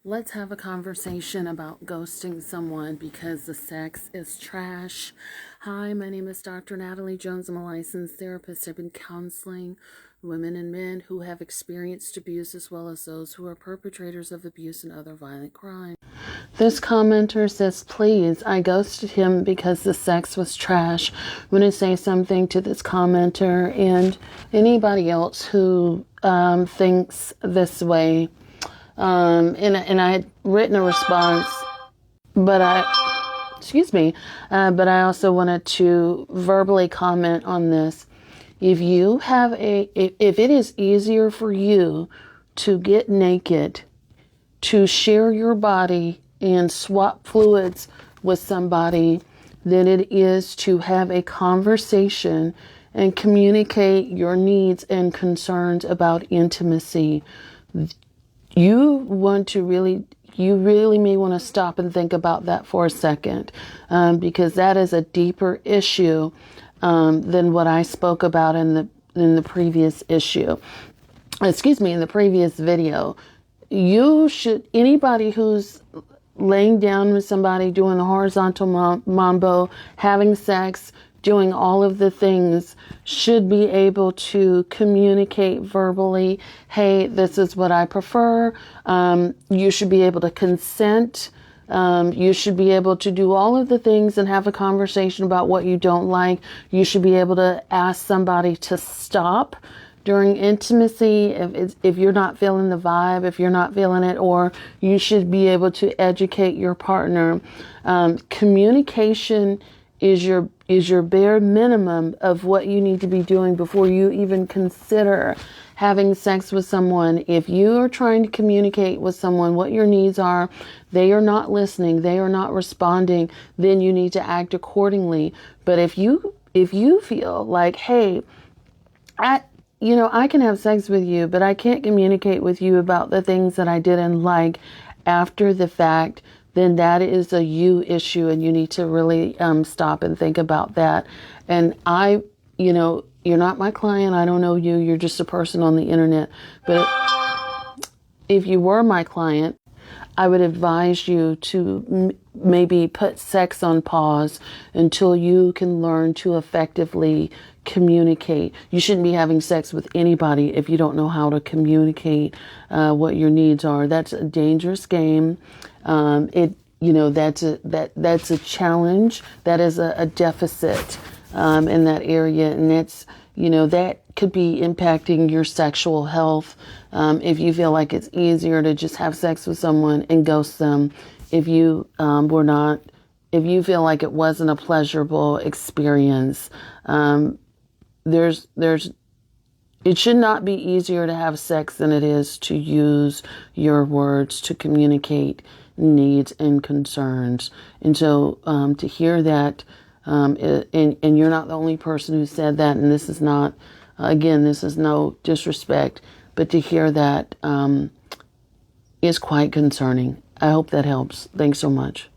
Let's have a conversation about ghosting someone because the sex is trash. Hi, my name is Dr. Natalie Jones. I'm a licensed therapist. I've been counseling women and men who have experienced abuse as well as those who are perpetrators of abuse and other violent crimes. This commenter says, please, I ghosted him because the sex was trash. I'm going to say something to this commenter and anybody else who thinks this way. And I had written a response, but but I also wanted to verbally comment on this. If it is easier for you to get naked, to share your body and swap fluids with somebody than it is to have a conversation and communicate your needs and concerns about intimacy, you really may want to stop and think about that for a second, because that is a deeper issue than what I spoke about in the previous issue. In the previous video. Anybody who's laying down with somebody, doing the horizontal mambo, having sex, doing all of the things, should be able to communicate verbally, hey, this is what I prefer. You should be able to consent. You should be able to do all of the things and have a conversation about what you don't like. You should be able to ask somebody to stop during intimacy if you're not feeling the vibe, if you're not feeling it, or you should be able to educate your partner. Communication is your bare minimum of what you need to be doing before you even consider having sex with someone. If you are trying to communicate with someone what your needs are, they are not listening, they are not responding, then you need to act accordingly. But if you feel like, hey, I can have sex with you, but I can't communicate with you about the things that I didn't like after the fact, then that is a you issue, and you need to really stop and think about that. And you're not my client. I don't know you. You're just a person on the internet. But if you were my client, I would advise you to maybe put sex on pause until you can learn to effectively communicate. You shouldn't be having sex with anybody if you don't know how to communicate what your needs are. That's a dangerous game. That's a challenge. That is a deficit in that area, and that could be impacting your sexual health. If you feel like it's easier to just have sex with someone and ghost them, if you feel like it wasn't a pleasurable experience, it should not be easier to have sex than it is to use your words to communicate needs and concerns. And so to hear that, and you're not the only person who said that, and this is not, again, this is no disrespect, but to hear that is quite concerning. I hope that helps. Thanks so much.